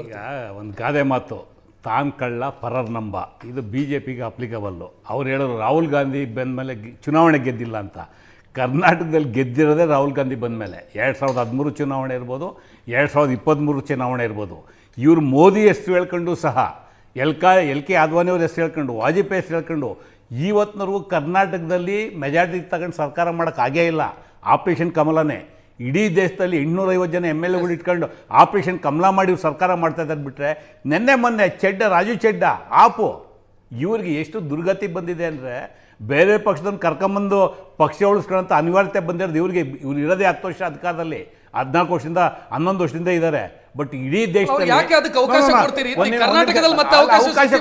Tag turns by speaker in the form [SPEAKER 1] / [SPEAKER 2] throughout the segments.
[SPEAKER 1] ಈಗ ಒಂದು ಗಾದೆ ಮಾತು, ತಾನ್ ಕಳ್ಳ ಪರರ್ ನಂಬ, ಇದು ಬಿ ಜೆ ಪಿಗೆ ಅಪ್ಲಿಕಬಲ್ಲು. ಅವ್ರು ಹೇಳೋರು ರಾಹುಲ್ ಗಾಂಧಿ ಬಂದ ಮೇಲೆ ಚುನಾವಣೆ ಗೆದ್ದಿಲ್ಲ ಅಂತ. ಕರ್ನಾಟಕದಲ್ಲಿ ಗೆದ್ದಿರೋದೇ ರಾಹುಲ್ ಗಾಂಧಿ ಬಂದ ಮೇಲೆ. 2013 ಚುನಾವಣೆ ಇರ್ಬೋದು, 2023 ಚುನಾವಣೆ ಇರ್ಬೋದು. ಇವ್ರು ಮೋದಿ ಹೆಸರು ಹೇಳ್ಕೊಂಡು ಸಹ ಎಲ್ ಕೆ ಅದ್ವಾನಿಯವ್ರ ಹೆಸರು ಹೇಳ್ಕೊಂಡು, ವಾಜಪೇಯಿ ಹೆಸರು ಹೇಳ್ಕೊಂಡು ಇವತ್ತಿನವರೆಗೂ ಕರ್ನಾಟಕದಲ್ಲಿ ಮೆಜಾರಿಟಿ ತಗೊಂಡು ಸರ್ಕಾರ ಮಾಡೋಕ್ಕೆ ಆಗೇ ಇಲ್ಲ. ಆಪರೇಷನ್ ಕಮಲನೇ ಇಡೀ ದೇಶದಲ್ಲಿ 850 ಜನ ಎಮ್ ಎಲ್ ಎಗಳು ಇಟ್ಕೊಂಡು ಆಪರೇಷನ್ ಕಮಲ ಮಾಡಿ ಸರ್ಕಾರ ಮಾಡ್ತಾ ಇದ್ದಾರೆ. ಬಿಟ್ಟರೆ ನೆನ್ನೆ ಮೊನ್ನೆ ರಾಜು ಚೆಡ್ಡ ಆಪು ಇವ್ರಿಗೆ ಎಷ್ಟು ದುರ್ಗತಿ ಬಂದಿದೆ ಅಂದರೆ, ಬೇರೆ ಪಕ್ಷದನ್ನು ಕರ್ಕೊಂಬಂದು ಪಕ್ಷ ಉಳಿಸ್ಕೊಳ್ಳೋಂಥ ಅನಿವಾರ್ಯತೆ ಬಂದಿರೋದು ಇವ್ರಿಗೆ. ಇವ್ರು ಇರೋದೇ 10 ವರ್ಷ ಅಧಿಕಾರದಲ್ಲಿ, 14 ವರ್ಷದಿಂದ 11 ವರ್ಷದಿಂದ ಇದ್ದಾರೆ. ಬಟ್ ಇಡೀ ದೇಶದಲ್ಲಿ ಅವಕಾಶ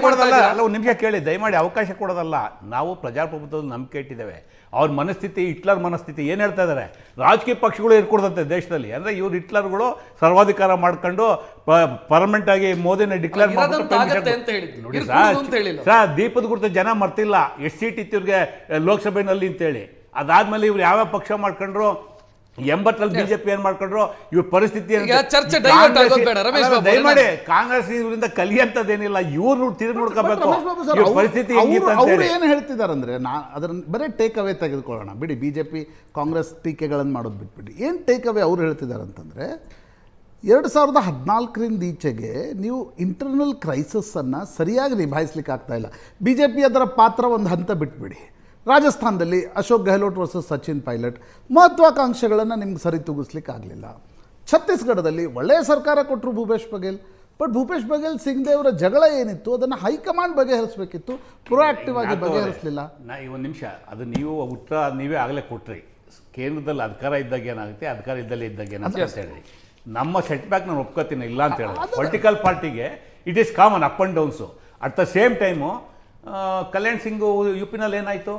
[SPEAKER 1] ಕೊಡೋದಲ್ಲ. ಅಲ್ಲ, ಒಂದು ನಿಮಿಷ ಕೇಳಿ ದಯಮಾಡಿ. ಅವಕಾಶ ಕೊಡೋದಲ್ಲ, ನಾವು ಪ್ರಜಾಪ್ರಭುತ್ವದಲ್ಲಿ ನಂಬಿಕೆ ಇಟ್ಟಿದ್ದೇವೆ. ಅವ್ರ ಮನಸ್ಥಿತಿ ಹಿಟ್ಲರ್ ಮನಸ್ಥಿತಿ ಏನು ಹೇಳ್ತಾ ಇದ್ದಾರೆ, ರಾಜಕೀಯ ಪಕ್ಷಗಳು ಇರ್ಕೊಡ್ತಂತೆ ದೇಶದಲ್ಲಿ. ಅಂದರೆ ಇವ್ರು ಹಿಟ್ಲರ್ಗಳು ಸರ್ವಾಧಿಕಾರ ಮಾಡ್ಕೊಂಡು ಪರ್ಮನೆಂಟ್ ಆಗಿ ಮೋದಿನ ಡಿಕ್ಲೇರ್ ನೋಡಿ ಸರ್. ದೀಪದ ಗುರುತು ಜನ ಮರ್ತಿಲ್ಲ, ಎಷ್ಟು ಸೀಟ್ ಇತ್ತು ಇವ್ರಿಗೆ ಲೋಕಸಭೆಯಲ್ಲಿ ಅಂತೇಳಿ. ಅದಾದ್ಮೇಲೆ ಇವ್ರು ಯಾವ ಪಕ್ಷ ಮಾಡ್ಕೊಂಡ್ರು, 80ರಲ್ಲಿ ಬಿಜೆಪಿ ಏನ್ ಮಾಡ್ಕೊಂಡ್ರು, ಇವ್ರ ಪರಿಸ್ಥಿತಿ ದಯಮಾಡಿ ಕಾಂಗ್ರೆಸ್ ಇವರಿಂದ ಕಲಿಯಂತದೇನಿಲ್ಲ. ಇವ್ರು ತಿರುಗಿ ನೋಡ್ಕೋಬೇಕು ಪರಿಸ್ಥಿತಿ.
[SPEAKER 2] ಅವ್ರು ಏನು ಹೇಳ್ತಿದ್ದಾರೆ ಅಂದ್ರೆ, ಅದನ್ನ ಬರೀ ಟೇಕ್ ಅವೇ ತೆಗೆದುಕೊಳ್ಳೋಣ ಬಿಡಿ, ಬಿಜೆಪಿ ಕಾಂಗ್ರೆಸ್ ಟೀಕೆಗಳನ್ನು ಮಾಡೋದು ಬಿಟ್ಬಿಡಿ. ಏನು ಟೇಕ್ ಅವೇ ಅವ್ರು ಹೇಳ್ತಿದ್ದಾರೆ ಅಂತಂದ್ರೆ, 2014ರಿಂದ ಈಚೆಗೆ ನೀವು ಇಂಟರ್ನಲ್ ಕ್ರೈಸಿಸನ್ನು ಸರಿಯಾಗಿ ನಿಭಾಯಿಸ್ಲಿಕ್ಕೆ ಆಗ್ತಾ ಇಲ್ಲ. ಬಿಜೆಪಿ ಅದರ ಪಾತ್ರ ಒಂದು ಹಂತ ಬಿಟ್ಬಿಡಿ. ರಾಜಸ್ಥಾನದಲ್ಲಿ ಅಶೋಕ್ ಗೆಹ್ಲೋಟ್ ವರ್ಸಸ್ ಸಚಿನ್ ಪೈಲಟ್ ಮಹತ್ವಾಕಾಂಕ್ಷೆಗಳನ್ನು ನಿಮ್ಗೆ ಸರಿ ತೂಗಿಸ್ಲಿಕ್ಕೆ ಆಗಲಿಲ್ಲ. ಛತ್ತೀಸ್ಗಢದಲ್ಲಿ ಒಳ್ಳೆಯ ಸರ್ಕಾರ ಕೊಟ್ಟರು ಭೂಪೇಶ್ ಬಘೇಲ್. ಬಟ್ ಭೂಪೇಶ್ ಬಘೇಲ್ ಸಿಂಗ್ದೇವರ ಜಗಳ ಏನಿತ್ತು ಅದನ್ನು ಹೈಕಮಾಂಡ್ ಬಗೆಹರಿಸಬೇಕಿತ್ತು, ಪ್ರೊಆಕ್ಟಿವ್ ಆಗಿ ಬಗೆಹರಿಸಲಿಲ್ಲ.
[SPEAKER 1] ಒಂದು ನಿಮಿಷ, ಅದು ನೀವು ಉತ್ತರ ನೀವೇ ಆಗಲೇ ಕೊಟ್ರಿ. ಕೇಂದ್ರದಲ್ಲಿ ಅಧಿಕಾರ ಇದ್ದಾಗ ಏನಾಗುತ್ತೆ, ಅಧಿಕಾರ ಇದ್ದಲ್ಲಿ ಇದ್ದಾಗ ಏನಾಗುತ್ತೆ ಅಂತ ಹೇಳಿ. ನಮ್ಮ ಸೆಟ್ ಬ್ಯಾಕ್ ನಾನು ಒಪ್ಕೋತೀನಿ, ಇಲ್ಲ ಅಂತ ಹೇಳಿ. ಪೊಲಿಟಿಕಲ್ ಪಾರ್ಟಿಗೆ it is common up and downs. At the same time Kalyan Singh ಯುಪಿನಲ್ಲಿ ಏನಾಯ್ತು,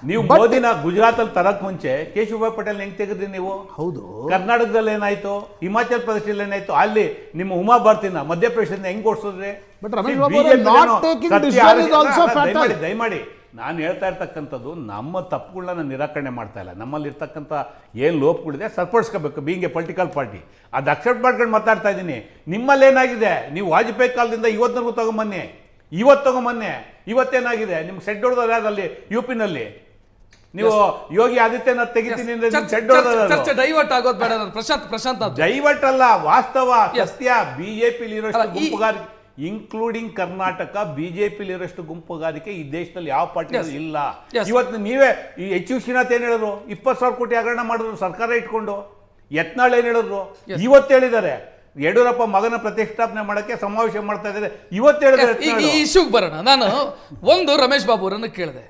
[SPEAKER 1] ನೀವು ಮೋದಿನ ಗುಜರಾತ್ ಅಲ್ಲಿ ತರಕ್ ಮುಂಚೆ ಕೇಶವಭಾಯ್ ಪಟೇಲ್ ಹೆಂಗ್ ತೆಗೆದ್ರಿ ನೀವು? ಹೌದು. ಕರ್ನಾಟಕದಲ್ಲಿ ಏನಾಯ್ತು, ಹಿಮಾಚಲ್ ಪ್ರದೇಶದಲ್ಲಿ ಏನಾಯ್ತು, ಅಲ್ಲಿ ನಿಮ್ಮ ಉಮಾ ಭಾರತಿನ ಮಧ್ಯಪ್ರದೇಶದಿಂದ ಹೆಂಗ್ ಓಡಿಸಿದ್ರಿ? ದಯಮಾಡಿ ನಾನು ಹೇಳ್ತಾ ಇರ್ತಕ್ಕಂಥದ್ದು, ನಮ್ಮ ತಪ್ಪುಗಳನ್ನ ನಿರಾಕರಣೆ ಮಾಡ್ತಾ ಇಲ್ಲ. ನಮ್ಮಲ್ಲಿ ಇರ್ತಕ್ಕಂಥ ಏನು ಲೋಪಗಳಿದೆ ಸರಿಪಡಿಸ್ಕೋಬೇಕು, ಬೀಂಗ್ ಎ ಪೊಲಿಟಿಕಲ್ ಪಾರ್ಟಿ. ಅದು ಅಕ್ಸೆಪ್ಟ್ ಮಾಡ್ಕೊಂಡು ಮಾತಾಡ್ತಾ ಇದ್ದೀನಿ. ನಿಮ್ಮಲ್ಲಿ ಏನಾಗಿದೆ, ನೀವು ವಾಜಪೇಯಿ ಕಾಲದಿಂದ ಇವತ್ತಿನವರೆಗೂ ತಗೊಂಬನ್ನಿ, ಇವತ್ತೇನಾಗಿದೆ? ನಿಮ್ಗೆ ಸೆಡ್ ಹೊಡೆದವ್ರು ಯಾರಲ್ಲಿ ಯುಪಿನಲ್ಲಿ? ನೀವು ಯೋಗಿ ಆದಿತ್ಯನಾಥ್ ತೆಗಿತೀನಿ
[SPEAKER 3] ಡೈವರ್ಟ್ ಆಗೋದು ಬೇಡ. ಪ್ರಶಾಂತ್
[SPEAKER 1] ಡೈವರ್ಟ್ ಅಲ್ಲ, ವಾಸ್ತವ ಸತ್ಯ. ಬಿಜೆಪಿಲಿ ಇರೋಷ್ಟು ಗುಂಪುಗಾರಿಕೆ ಇನ್ಕ್ಲೂಡಿಂಗ್ ಕರ್ನಾಟಕ, ಬಿಜೆಪಿಲಿರೋಷ್ಟು ಗುಂಪುಗಾರಿಕೆ ಈ ದೇಶದಲ್ಲಿ ಯಾವ ಪಾರ್ಟಿಗಳು ಇಲ್ಲ. ಇವತ್ತು ನೀವೇ ಈ ಎಚ್ ಶ್ರೀನಾಥ್ ಏನ್ ಹೇಳಿದ್ರು, 20,000 ಕೋಟಿ ಹಗರಣ ಮಾಡಿದ್ರು ಸರ್ಕಾರ ಇಟ್ಕೊಂಡು. ಯತ್ನಾಳ್ ಏನ್ ಹೇಳಿದ್ರು, ಇವತ್ತು ಹೇಳಿದ್ದಾರೆ. ಯಡಿಯೂರಪ್ಪ ಮಗನ ಪ್ರತಿಷ್ಠಾಪನೆ ಮಾಡಕ್ಕೆ ಸಮಾವೇಶ ಮಾಡ್ತಾ ಇದ್ದಾರೆ, ಇವತ್ತು ಹೇಳಿದ್ದಾರೆ.
[SPEAKER 3] ಈ ಇಶ್ಯೂಗೆ ಬರೋಣ. ನಾನು ಒಂದು ರಮೇಶ್ ಬಾಬು ಅವರನ್ನು ಕೇಳಿದೆ,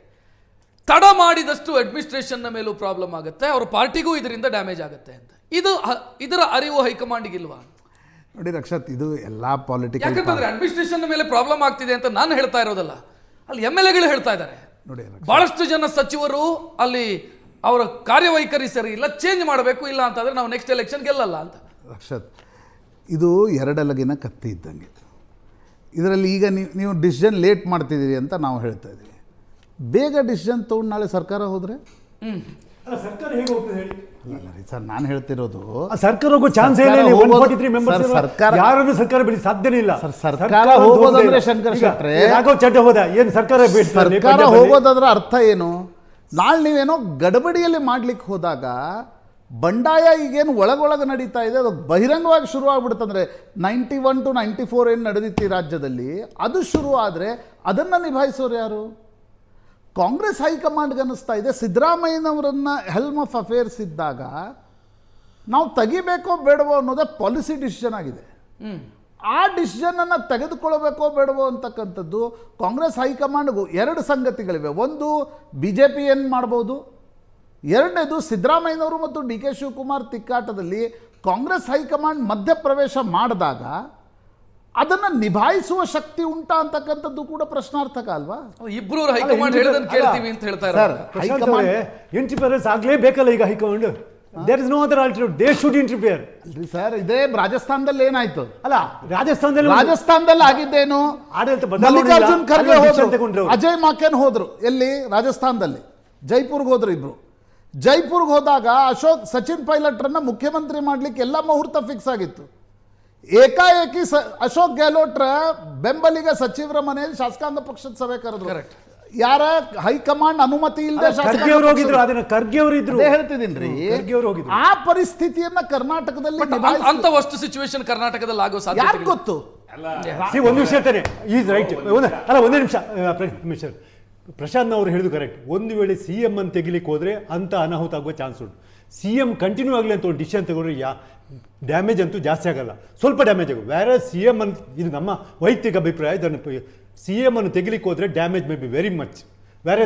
[SPEAKER 3] ತಡ ಮಾಡಿದಷ್ಟು ಅಡ್ಮಿನಿಸ್ಟ್ರೇಷನ್ ಮೇಲೂ ಪ್ರಾಬ್ಲಮ್ ಆಗುತ್ತೆ, ಅವ್ರ ಪಾರ್ಟಿಗೂ ಇದರಿಂದ ಡ್ಯಾಮೇಜ್ ಆಗುತ್ತೆ ಅಂತ. ಇದರ ಅರಿವು ಹೈಕಮಾಂಡ್ಗಿಲ್ವಾ?
[SPEAKER 2] ನೋಡಿ ರಕ್ಷತ್, ಇದು ಎಲ್ಲ ಪೊಲಿಟಿಕಲ್,
[SPEAKER 3] ಯಾಕಂತಂದ್ರೆ ಅಡ್ಮಿನಿಸ್ಟ್ರೇಷನ್ ಮೇಲೆ ಪ್ರಾಬ್ಲಮ್ ಆಗ್ತಿದೆ ಅಂತ ನಾನು ಹೇಳ್ತಾ ಇರೋದಲ್ಲ, ಅಲ್ಲಿ MLAಗಳು ಹೇಳ್ತಾ ಇದ್ದಾರೆ. ನೋಡಿ, ಬಹಳಷ್ಟು ಜನ ಸಚಿವರು ಅಲ್ಲಿ ಅವರ ಕಾರ್ಯವೈಖರಿ ಸರಿ ಇಲ್ಲ, ಚೇಂಜ್ ಮಾಡಬೇಕು, ಇಲ್ಲ ಅಂತಂದ್ರೆ ನಾವು ನೆಕ್ಸ್ಟ್ ಎಲೆಕ್ಷನ್ ಗೆಲ್ಲಲ್ಲ ಅಂತ.
[SPEAKER 2] ರಕ್ಷತ್, ಇದು ಎರಡಲಗಿನ ಕತ್ತಿ ಇದ್ದಂಗೆ. ಇದರಲ್ಲಿ ಈಗ ನೀವು ಡಿಸಿಷನ್ ಲೇಟ್ ಮಾಡ್ತಿದ್ದೀರಿ ಅಂತ ನಾವು ಹೇಳ್ತಾ ಇದ್ದೀವಿ. ಬೇಗ ಡಿಸಿಷನ್ ತೊಗೊಂಡು ನಾಳೆ ಸರ್ಕಾರ ಹೋದರೆ
[SPEAKER 4] ಸರ್ಕಾರ ಹೇಗೆ ಹೋಗ್ತದೆ ಹೇಳಿ?
[SPEAKER 2] ಸರ್, ನಾನು ಹೇಳ್ತಿರೋದು
[SPEAKER 4] ಸರ್ಕಾರ ಹೋಗೋ ಚಾನ್ಸ್ ಇಲ್ಲ. ಯಾರನ್ನು ಸರ್ಕಾರ ಬಿಡಿ ಸಾಧ್ಯನೇ ಇಲ್ಲ.
[SPEAKER 2] ಸರ್ಕಾರ ಹೋಗೋದಂದ್ರೆ ಶಂಕರ್ ಶೆಟ್ರೆ
[SPEAKER 4] ಹೋದ ಏನು ಸರ್ಕಾರ
[SPEAKER 2] ಹೋಗೋದಾದ್ರೆ ಅರ್ಥ ಏನು? ನಾಳೆ ನೀವೇನೋ ಗಡಬಡಿಯಲ್ಲಿ ಮಾಡ್ಲಿಕ್ಕೆ ಹೋದಾಗ ಬಂಡಾಯ ಈಗೇನು ಒಳಗೊಳಗೆ ನಡೀತಾ ಇದೆ ಅದು ಬಹಿರಂಗವಾಗಿ ಶುರು ಆಗ್ಬಿಡುತ್ತಂದ್ರೆ 91 to 94 ಏನು ನಡೆದಿತ್ತು ಈ ರಾಜ್ಯದಲ್ಲಿ, ಅದು ಶುರು ಆದರೆ ಅದನ್ನು ನಿಭಾಯಿಸೋರು ಯಾರು? ಕಾಂಗ್ರೆಸ್ ಹೈಕಮಾಂಡ್ಗೆ ಅನ್ನಿಸ್ತಾ ಇದೆ, ಸಿದ್ದರಾಮಯ್ಯನವರನ್ನ ಹೆಲ್ಮ್ ಆಫ್ ಅಫೇರ್ಸ್ ಇದ್ದಾಗ ನಾವು ತೆಗಿಬೇಕೋ ಬೇಡವೋ ಅನ್ನೋದೇ ಪಾಲಿಸಿ ಡಿಸಿಷನ್ ಆಗಿದೆ. ಆ ಡಿಸಿಷನನ್ನು ತೆಗೆದುಕೊಳ್ಬೇಕೋ ಬೇಡವೋ ಅಂತಕ್ಕಂಥದ್ದು ಕಾಂಗ್ರೆಸ್ ಹೈಕಮಾಂಡ್ಗೂ 2 ಸಂಗತಿಗಳಿವೆ. ಒಂದು, BJP ಏನು ಮಾಡ್ಬೋದು, ಎರಡನೇದು ಸಿದ್ದರಾಮಯ್ಯನವರು ಮತ್ತು DK ಶಿವಕುಮಾರ್ ತಿಕ್ಕಾಟದಲ್ಲಿ ಕಾಂಗ್ರೆಸ್ ಹೈಕಮಾಂಡ್ ಮಧ್ಯಪ್ರವೇಶ ಮಾಡಿದಾಗ ಅದನ್ನು ನಿಭಾಯಿಸುವ ಶಕ್ತಿ ಉಂಟಾ ಅಂತಕ್ಕಂಥದ್ದು ಕೂಡ ಪ್ರಶ್ನಾರ್ಥಕ ಅಲ್ವಾ?
[SPEAKER 3] ಇಬ್ರು ಹೈಕಮಾಂಡ್ ಹೇಳೋದನ್ನ ಕೇಳ್ತೀವಿ ಅಂತ ಹೇಳ್ತಾ ಇದ್ದಾರೆ.
[SPEAKER 4] ಹೈಕಮಾಂಡ್ ಇಂಟರ್ಫಿಯರೆನ್ಸ್ ಆಗಲೇಬೇಕಲ್ಲ ಈಗ high command. There is no other alternative, they should interfere.
[SPEAKER 2] Alright sir, ಇದೇ ರಾಜಸ್ಥಾನದಲ್ಲಿ ಏನಾಯ್ತು?
[SPEAKER 4] ಅಲ್ಲ, ರಾಜಸ್ಥಾನದಲ್ಲಿ
[SPEAKER 2] ಆಗಿದ್ದೇನು? ಮಲ್ಲಿಕಾರ್ಜುನ್ ಖರ್ಗೆ ಹೋದ್ರು, ಅಜಯ್ ಮಾಕೆನ್ ಹೋದ್ರು. ಎಲ್ಲಿ? ರಾಜಸ್ಥಾನದಲ್ಲಿ ಜೈಪುರ್ಗೆ ಹೋದ್ರು ಇಬ್ರು. ಜೈಪುರ್ಗೆ ಹೋದಾಗ ಸಚಿನ್ ಪೈಲಟ್ರನ್ನ ಮುಖ್ಯಮಂತ್ರಿ ಮಾಡ್ಲಿಕ್ಕೆ ಎಲ್ಲ ಮುಹೂರ್ತ ಫಿಕ್ಸ್ ಆಗಿತ್ತು. ಏಕಾಏಕಿ ಅಶೋಕ್ ಗೆಹ್ಲೋಟ್ರ ಬೆಂಬಲಿಗ ಸಚಿವರ ಮನೆಯಲ್ಲಿ ಶಾಸಕಾಂಗ ಪಕ್ಷದ ಸಭೆ ಕರೆದ್ರು.
[SPEAKER 3] Correct.
[SPEAKER 2] ಯಾರ ಹೈಕಮಾಂಡ್ ಅನುಮತಿ ಇಲ್ಲದೆ
[SPEAKER 4] ಖರ್ಗೆ ಅವರು ಹೋಗಿದ್ರು, ಅದನ್ನ ಖರ್ಗೆ ಅವರು ಇದ್ರು,
[SPEAKER 2] ಹೇಳ್ತಿದ್ದೀನಿ.
[SPEAKER 4] ಖರ್ಗೆ ಅವರು ಹೋಗಿದ್ರು.
[SPEAKER 2] ಆ ಪರಿಸ್ಥಿತಿಯನ್ನ ಕರ್ನಾಟಕದಲ್ಲಿ
[SPEAKER 3] ಅಂತ ವಸ್ತು ಸಿಚುವೇಶನ್ ಕರ್ನಾಟಕದಲ್ಲಿ ಆಗೋ
[SPEAKER 2] ಯಾರು
[SPEAKER 3] ಸಾಧ್ಯತೆ
[SPEAKER 2] ಗೊತ್ತು?
[SPEAKER 4] ಒಂದು ವಿಷಯ ತಾನೆ ಈಸ್ ರೈಟ್. ಒಂದೇ ನಿಮಿಷ ಮಿಸ್ಟರ್ ಪ್ರಶಾಂತ್ ಅವರು ಹೇಳಿದ್ರು ಕರೆಕ್ಟ್. ಒಂದು ವೇಳೆ CM ಅನ್ನು ತೆಗಿಲಿಕ್ಕೆ ಹೋದ್ರೆ ಅಂತ ಅನಾಹುತ ಆಗುವ ಚಾನ್ಸ್ ಉಂಟು. CM ಕಂಟಿನ್ಯೂ ಆಗಲಿ ಅಂತ ಒಂದು ಡಿಸಿಷನ್ ತಗೊಂಡ್ರೆ ಡ್ಯಾಮೇಜ್ ಅಂತೂ ಜಾಸ್ತಿ ಆಗಲ್ಲ, ಸ್ವಲ್ಪ ಡ್ಯಾಮೇಜ್ ಆಗುತ್ತೆ. ಬೇರೆ CM ಅನ್ನು, ಇದು ನಮ್ಮ ವೈಯಕ್ತಿಕ ಅಭಿಪ್ರಾಯ, ಇದನ್ನು CM ಅನ್ನು ತೆಗಿಲಿಕ್ಕೆ ಹೋದ್ರೆ damage may be very much. ಬೇರೆ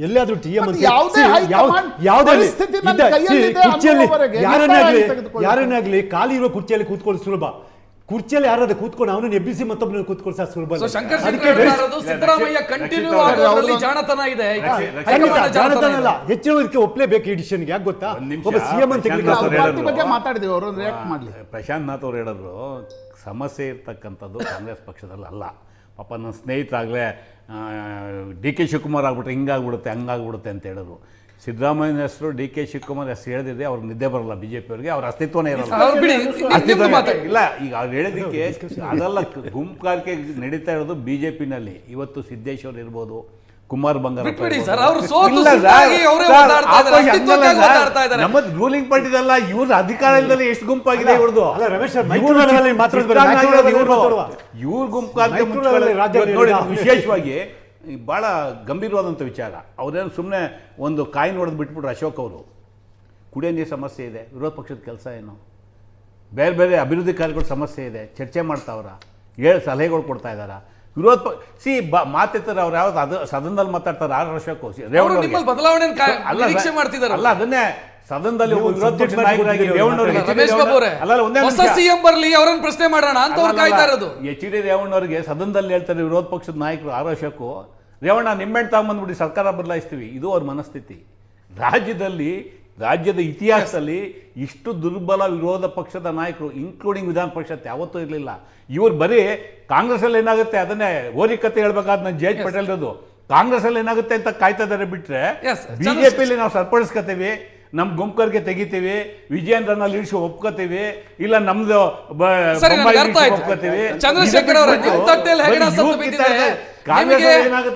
[SPEAKER 4] ಎಲ್ಲಾದ್ರೂ TM ಯಾರನ್ನಾಗ್ಲಿ ಖಾಲಿ ಇರುವ ಕುರ್ಚಿಯಲ್ಲಿ ಕೂತ್ಕೊಳ್ಳಿ ಸುಲಭ. ಕುರ್ಚಿಯಲ್ಲಿ ಯಾರಾದ್ರೂ ಕೂತ್ಕೊಂಡು ಅವನನ್ನು ಎಬ್ಬಿಸಿ ಮತ್ತೊಬ್ಬನ ಕೂತ್ಕೊಳ್ಳಿ ಸುಲಭ.
[SPEAKER 3] ಶಂಕರ್ ಸಿದ್ದರಾಮಯ್ಯ ಕಂಟಿನ್ಯೂ ಆಗೋದ್ರಲ್ಲಿ ಜಾಣತನ ಇದೆ.
[SPEAKER 4] ಜಾಣತನ ಅಲ್ಲ, ಹೆಚ್ಚಿನ ಇದಕ್ಕೆ ಒಪ್ಲೇಬೇಕು ಈ ಡಿಸಿಷನ್ಗೆ. ಯಾಕೆ ಗೊತ್ತಾ, ಒಬ್ಬ CM ಅಂತ
[SPEAKER 2] ಬಗ್ಗೆ ಮಾತಾಡಿದೀವಿ, ಅವರು ರಿಯಾಕ್ಟ್ ಮಾಡಲಿ.
[SPEAKER 1] ಪ್ರಶಾಂತ್ ನಾಥ್ ಅವ್ರು ಹೇಳಿದ್ರು ಸಮಸ್ಯೆ ಇರ್ತಕ್ಕಂಥದ್ದು ಕಾಂಗ್ರೆಸ್ ಪಕ್ಷದಲ್ಲಿ ಅಲ್ಲ. ಪಾಪ ನನ್ನ ಸ್ನೇಹಿತರಾಗಲೇ DK ಶಿವಕುಮಾರ್ ಆಗ್ಬಿಟ್ರೆ ಹಿಂಗಾಗ್ಬಿಡುತ್ತೆ ಹಂಗಾಗ್ಬಿಡುತ್ತೆ ಅಂತ ಹೇಳಿದ್ರು. ಸಿದ್ದರಾಮಯ್ಯನ ಹೆಸರು DK ಶಿವಕುಮಾರ್ ಹೆಸರು ಹೇಳಿದ್ರೆ ಅವ್ರಿಗೆ ನಿದ್ದೆ ಬರಲ್ಲ, BJP ಅವರಿಗೆ ಅವ್ರ ಅಸ್ತಿತ್ವನೇ ಇರಲ್ಲ. ಇಲ್ಲ, ಈಗ ಅವ್ರು ಹೇಳಿದ್ದಕ್ಕೆ ಅದೆಲ್ಲ ಗುಂಪುಗಾರಿಕೆ ನಡೀತಾ ಇರೋದು BJPನಲ್ಲಿ. ಇವತ್ತು ಸಿದ್ದೇಶ್ವರ್ ಇರ್ಬೋದು, ಕುಮಾರ್ ಬಂಗಾರಪ್ಪ, ನಮ್ಮದು ರೂಲಿಂಗ್ ಪಾರ್ಟಿ ಅಲ್ಲ, ಇವ್ರ ಅಧಿಕಾರದಲ್ಲಿ ಎಷ್ಟು ಗುಂಪಾಗಿದೆ ಇವ್ರದ್ದು. ಇವ್ರ ಗುಂಪು ವಿಶೇಷವಾಗಿ ಬಹಳ ಗಂಭೀರವಾದಂಥ ವಿಚಾರ. ಅವ್ರೇನು ಸುಮ್ಮನೆ ಒಂದು ಕಾಯಿ ನೋಡೋದು ಬಿಟ್ಬಿಟ್ರು. ಅಶೋಕ್ ಅವರು ಕುಡಿಯೋ ನೀರು ಸಮಸ್ಯೆ ಇದೆ, ವಿರೋಧ ಪಕ್ಷದ ಕೆಲಸ ಏನು, ಬೇರೆ ಬೇರೆ ಅಭಿವೃದ್ಧಿ ಕಾರ್ಯಗಳ ಸಮಸ್ಯೆ ಇದೆ, ಚರ್ಚೆ ಮಾಡ್ತಾವ್ರ, ಸಲಹೆಗಳು ಕೊಡ್ತಾ ಇದ್ದಾರ. ವಿರೋಧ ಮಾತೆತ್ತಾರೆ ಅವ್ರು ಯಾವ್ದು ಅದು ಸದನದಲ್ಲಿ ಮಾತಾಡ್ತಾರೆ. ಅಶೋಕ್ ಅಲ್ಲ, ಅದನ್ನೇ ಸದನದಲ್ಲಿ ವಿರೋಧ ಪಕ್ಷದ ನಾಯಕರಾಗಿ
[SPEAKER 3] ಪ್ರಶ್ನೆ ಮಾಡೋಣ ಅಂತ
[SPEAKER 1] HD ರೇವಣ್ಣವ್ರಿಗೆ ಸದನದಲ್ಲಿ ಹೇಳ್ತಾರೆ ವಿರೋಧ ಪಕ್ಷದ ನಾಯಕರು ಅಶೋಕ್, ರೇವಣ್ಣ ನಿಮ್ಮೆಣ್ಣು ತಗೊಂಬಂದ್ಬಿಟ್ಟು ಸರ್ಕಾರ ಬದಲಾಯಿಸ್ತೀವಿ. ಇದು ಅವ್ರ ಮನಸ್ಥಿತಿ. ರಾಜ್ಯದ ಇತಿಹಾಸದಲ್ಲಿ ಇಷ್ಟು ದುರ್ಬಲ ವಿರೋಧ ಪಕ್ಷದ ನಾಯಕರು ಇನ್ಕ್ಲೂಡಿಂಗ್ ವಿಧಾನ ಪರಿಷತ್ ಯಾವತ್ತೂ ಇರಲಿಲ್ಲ. ಇವ್ರು ಬರೀ ಕಾಂಗ್ರೆಸ್ಸಲ್ಲಿ ಏನಾಗುತ್ತೆ ಅದನ್ನೇ ಓರಿಕತೆ ಹೇಳ್ಬೇಕಾದ್ ನಾನು ಜೆ ಎಚ್ ಪಟೇಲ್ ಇರೋದು. ಕಾಂಗ್ರೆಸ್ಸಲ್ಲಿ ಏನಾಗುತ್ತೆ ಅಂತ ಕಾಯ್ತಾ ಇದ್ದಾರೆ ಬಿಟ್ರೆ BJPಯಲ್ಲಿ ನಾವು ಸರಿಪಡಿಸ್ಕೊತೀವಿ, ನಮ್ಮ ಗುಂಪುಗಾರಿಕೆ ತೆಗಿತೀವಿ, ವಿಜಯೇಂದ್ರನ ಲೀಡರ್ಶಿಪ್ ಒಪ್ಕೋತೀವಿ, ಇಲ್ಲ ನಮ್ದು ಒಪ್ಕೋತೀವಿ.
[SPEAKER 3] ಚಂದ್ರಶೇಖರ್ ಅವರ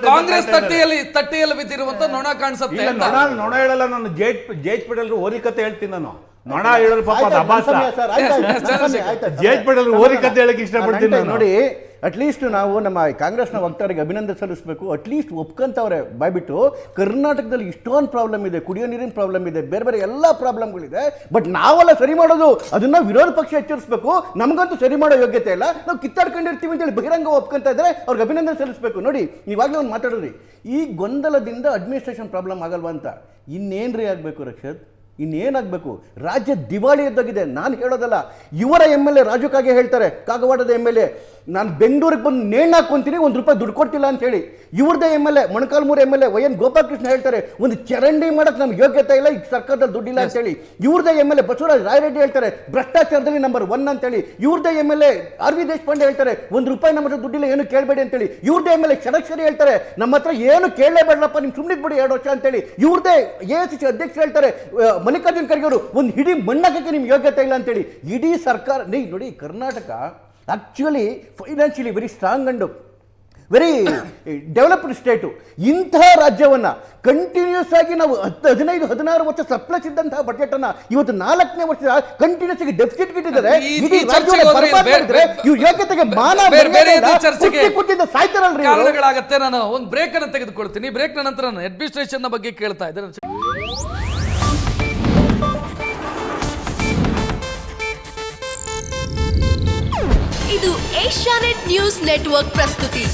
[SPEAKER 3] ಕಾಂಗ್ರೆಸ್ ತಟ್ಟೆಯಲ್ಲಿ ಬಿದ್ದಿರುವಂತ ನೊಣ ಕಾಣಿಸುತ್ತೆ.
[SPEAKER 1] ನೊಣ ಹೇಳಲ್ಲ, ನಾನು ಜೆ ಎಚ್ ಪಟೇಲ್ ಓರಿಕತೆ ಹೇಳ್ತೀನಿ. ನಾನು ನೊಣ ಹೇಳಲು ಪಾಪ ಅಭಾಸ. ಜೆ ಎಚ್ ಪಟೇಲ್ ಓರಿಕತೆ ಹೇಳಕ್ಕೆ ಇಷ್ಟಪಡ್ತೀನಿ
[SPEAKER 5] ನೋಡಿ. ಅಟ್ಲೀಸ್ಟ್ ನಾವು ನಮ್ಮ ಕಾಂಗ್ರೆಸ್ನ ವಕ್ತಾರಿಗೆ ಅಭಿನಂದನೆ ಸಲ್ಲಿಸಬೇಕು. ಅಟ್ಲೀಸ್ಟ್ ಒಪ್ಕೊಂತವ್ರೆ ಬಾಯ್ಬಿಟ್ಟು. ಕರ್ನಾಟಕದಲ್ಲಿ ಇಷ್ಟೊಂದು ಪ್ರಾಬ್ಲಮ್ ಇದೆ, ಕುಡಿಯೋ ನೀರಿನ ಪ್ರಾಬ್ಲಮ್ ಇದೆ, ಬೇರೆ ಬೇರೆ ಎಲ್ಲ ಪ್ರಾಬ್ಲಮ್ಗಳಿದೆ. ಬಟ್ ನಾವೆಲ್ಲ ಸರಿ ಮಾಡೋದು ಅದನ್ನ ವಿರೋಧ ಪಕ್ಷ ಎಚ್ಚರಿಸಬೇಕು. ನಮಗಂತೂ ಸರಿ ಮಾಡೋ ಯೋಗ್ಯತೆ ಇಲ್ಲ, ನಾವು ಕಿತ್ತಾಡ್ಕೊಂಡಿರ್ತೀವಿ ಅಂತೇಳಿ ಬಹಿರಂಗ ಒಪ್ಕೊಂತ ಇದ್ರೆ ಅವ್ರಿಗೆ ಅಭಿನಂದನೆ ಸಲ್ಲಿಸಬೇಕು. ನೋಡಿ, ನೀವಾಗಲೇ ಒಂದು ಮಾತಾಡಿದ್ರಿ, ಈ ಗೊಂದಲದಿಂದ ಅಡ್ಮಿನಿಸ್ಟ್ರೇಷನ್ ಪ್ರಾಬ್ಲಮ್ ಆಗಲ್ವಾ ಅಂತ. ಇನ್ನೇನ್ರಿ ಆಗಬೇಕು ರಕ್ಷತ್, ಇನ್ನೇನಾಗಬೇಕು? ರಾಜ್ಯ ದಿವಾಳಿ ಎದ್ದಾಗಿದೆ. ನಾನು ಹೇಳೋದಲ್ಲ, ಇವರ MLA ರಾಜು ಕಾಗೆ ಹೇಳ್ತಾರೆ, ಕಾಗವಾಡದ MLA, ನಾನು ಬೆಂಗಳೂರಿಗೆ ಬಂದು ನೇಣು ಹಾಕೊಂತೀನಿ, ₹1 ದುಡ್ಡು ಕೊಟ್ಟಿಲ್ಲ ಅಂತ ಹೇಳಿ. ಇವ್ರದೇ MLA Molakalmuru MLA YN Gopalakrishna ಹೇಳ್ತಾರೆ, ಒಂದು ಚರಂಡಿ ಮಾಡಕ್ಕೆ ನಮ್ಗೆ ಯೋಗ್ಯತೆ ಇಲ್ಲ, ಈಗ ಸರ್ಕಾರದಲ್ಲಿ ದುಡ್ಡಿಲ್ಲ ಅಂತ ಹೇಳಿ. ಇವ್ರದೇ MLA ಬಸವರಾಜ ರಾಯರೆಡ್ಡಿ ಹೇಳ್ತಾರೆ, ಭ್ರಷ್ಟಾಚಾರದಲ್ಲಿ ನಂಬರ್ 1 ಅಂತೇಳಿ. ಇವ್ರದೇ MLA RV ದೇಶಪಾಂಡೆ ಹೇಳ್ತಾರೆ, ₹1 ನಮ್ಮ ಹತ್ರ ದುಡ್ಡಿಲ್ಲ, ಏನು ಕೇಳಬೇಡಿ ಅಂತೇಳಿ. ಇವ್ರದೇ MLA ಷಡಕ್ಷರಿ ಹೇಳ್ತಾರೆ, ನಮ್ಮ ಹತ್ರ ಏನು ಕೇಳಲೇಬೇಡಪ್ಪ, ನಿಮ್ಗೆ ಸುಮ್ಮನೆ ಬಿಡಿ 2 ವರ್ಷ ಅಂತೇಳಿ. ಇವ್ರದೇ AICC ಅಧ್ಯಕ್ಷರು ಹೇಳ್ತಾರೆ, ಮಲ್ಲಿಕಾರ್ಜುನ್ ಖರ್ಗೆ ಅವರು, ಒಂದು ಹಿಡಿ ಮಣ್ಣಕ್ಕೆ ನಿಮ್ಗೆ ಯೋಗ್ಯತೆ ಇಲ್ಲ ಅಂತೇಳಿ. ಇಡೀ ಸರ್ಕಾರ ನೋಡಿ, Karnataka actually financially very strong and very developed state. ಇಂತಹ ರಾಜ್ಯವನ್ನ ಕಂಟಿನ್ಯೂಸ್ ಆಗಿ ನಾವು 15-16 ವರ್ಷ ಸರ್ಪ್ಲಸ್ ಇದ್ದಂತಹ ಬಜೆಟ್ ಅನ್ನ ಇವತ್ತು 4ನೇ ವರ್ಷ ಕಂಟಿನ್ಯೂಸ್ ಆಗಿ ಡೆಫಿಸಿಟ್ ಇಟ್ಟಿದ್ದಾರೆ. ಯೋಗ್ಯತೆಗೆ ಮಾನ ಕೂತಿದ್ದ ಸಾಯ್ತಾರಲ್ರಿ.
[SPEAKER 3] ಕಾರಣಗಳಾಗತ್ತೆ. ನಾನು ಒಂದು ಬ್ರೇಕ್ ಅನ್ನು ತೆಗೆದುಕೊಳ್ತೀನಿ. ಬ್ರೇಕ್ ನಂತರ ನಾನು ಅಡ್ಮಿನಿಸ್ಟ್ರೇಷನ್ ಬಗ್ಗೆ ಕೇಳ್ತಾ ಇದ್ದೇನೆ.
[SPEAKER 6] ಇದು ಏಷ್ಯಾನೆಟ್ ನ್ಯೂಸ್ ನೆಟ್ವರ್ಕ್ ಪ್ರಸ್ತುತಿ.